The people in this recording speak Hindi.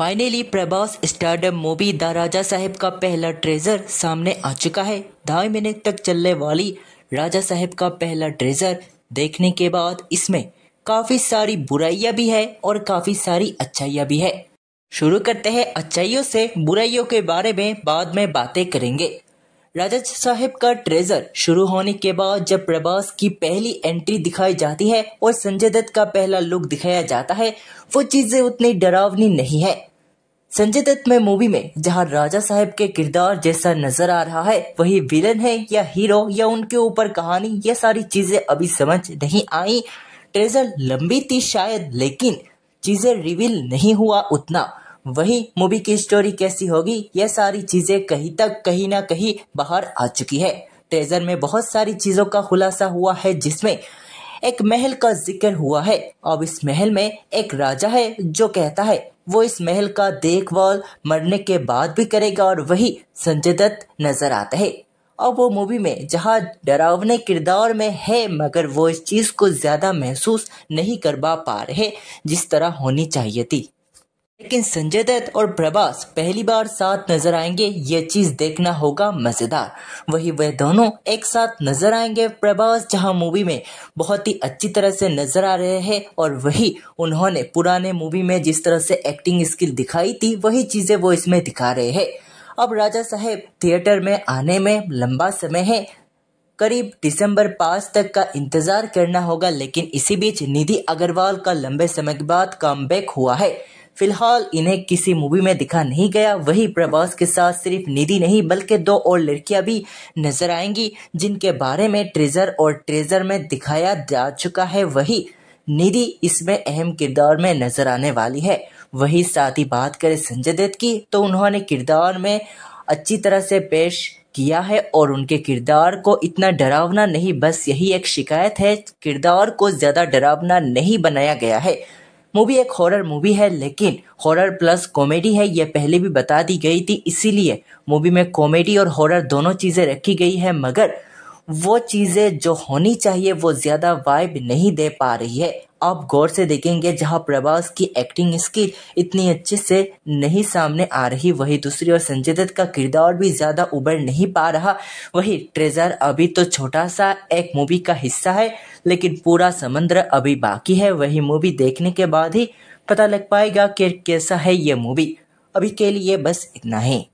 Finally Prabhas stardom movie the Raja Saheb का पहला ट्रेजर सामने आ चुका है। 2.5 मिनट तक चलने वाली राजा साहेब का पहला ट्रेजर देखने के बाद इसमें काफ़ी सारी बुराइयां भी है और काफ़ी सारी अच्छाइयां भी है। शुरू करते हैं अच्छाइयों से, बुराइयों के बारे में बाद में बातें करेंगे। राजा साहेब का ट्रेजर शुरू होने के बाद जब प्रभास की पहली एंट्री दिखाई जाती है और संजय दत्त का पहला लुक दिखाया जाता है, वो चीजें उतनी डरावनी नहीं है। संजय दत्त में मूवी में जहां राजा साहेब के किरदार जैसा नजर आ रहा है, वही विलन है या हीरो या उनके ऊपर कहानी, ये सारी चीजें अभी समझ नहीं आई। ट्रेजर लंबी थी शायद, लेकिन चीजें रिवील नहीं हुआ उतना। वही मूवी की स्टोरी कैसी होगी, ये सारी चीजें कहीं ना कहीं बाहर आ चुकी है। ट्रेजर में बहुत सारी चीजों का खुलासा हुआ है, जिसमें एक महल का जिक्र हुआ है। अब इस महल में एक राजा है जो कहता है वो इस महल का देखभाल मरने के बाद भी करेगा, और वही संजय दत्त नजर आता है। अब वो मूवी में जहाँ डरावने किरदार में है, मगर वो इस चीज को ज्यादा महसूस नहीं कर पा रहे जिस तरह होनी चाहिए थी। लेकिन संजय दत्त और प्रभास पहली बार साथ नजर आएंगे, ये चीज देखना होगा मजेदार। वही वे दोनों एक साथ नजर आएंगे। प्रभास जहां मूवी में बहुत ही अच्छी तरह से नजर आ रहे हैं, और वही उन्होंने पुराने मूवी में जिस तरह से एक्टिंग स्किल दिखाई थी, वही चीजें वो इसमें दिखा रहे हैं। अब राजा साहेब थिएटर में आने में लंबा समय है, करीब दिसंबर 5 तक का इंतजार करना होगा। लेकिन इसी बीच निधि अग्रवाल का लंबे समय के बाद कमबैक हुआ है। फिलहाल इन्हें किसी मूवी में दिखा नहीं गया। वही प्रभास के साथ सिर्फ निधि नहीं बल्कि 2 और लड़कियां भी नजर आएंगी, जिनके बारे में ट्रेजर में दिखाया जा चुका है। वही निधि इसमें अहम किरदार में नजर आने वाली है। वही साथ ही बात करें संजय दत्त की, तो उन्होंने किरदार में अच्छी तरह से पेश किया है, और उनके किरदार को इतना डरावना नहीं, बस यही एक शिकायत है, किरदार को ज्यादा डरावना नहीं बनाया गया है। मूवी एक हॉरर मूवी है, लेकिन हॉरर प्लस कॉमेडी है, ये पहले भी बता दी गई थी। इसीलिए मूवी में कॉमेडी और हॉरर दोनों चीजें रखी गई है, मगर वो चीजें जो होनी चाहिए वो ज्यादा वाइब नहीं दे पा रही है। आप गौर से देखेंगे जहां प्रभास की एक्टिंग स्किल इतनी अच्छे से नहीं सामने आ रही, वही दूसरी ओर संजय दत्त का किरदार भी ज्यादा उभर नहीं पा रहा। वही ट्रेजर अभी तो छोटा सा एक मूवी का हिस्सा है, लेकिन पूरा समंदर अभी बाकी है। वही मूवी देखने के बाद ही पता लग पाएगा कि कैसा है ये मूवी। अभी के लिए बस इतना ही।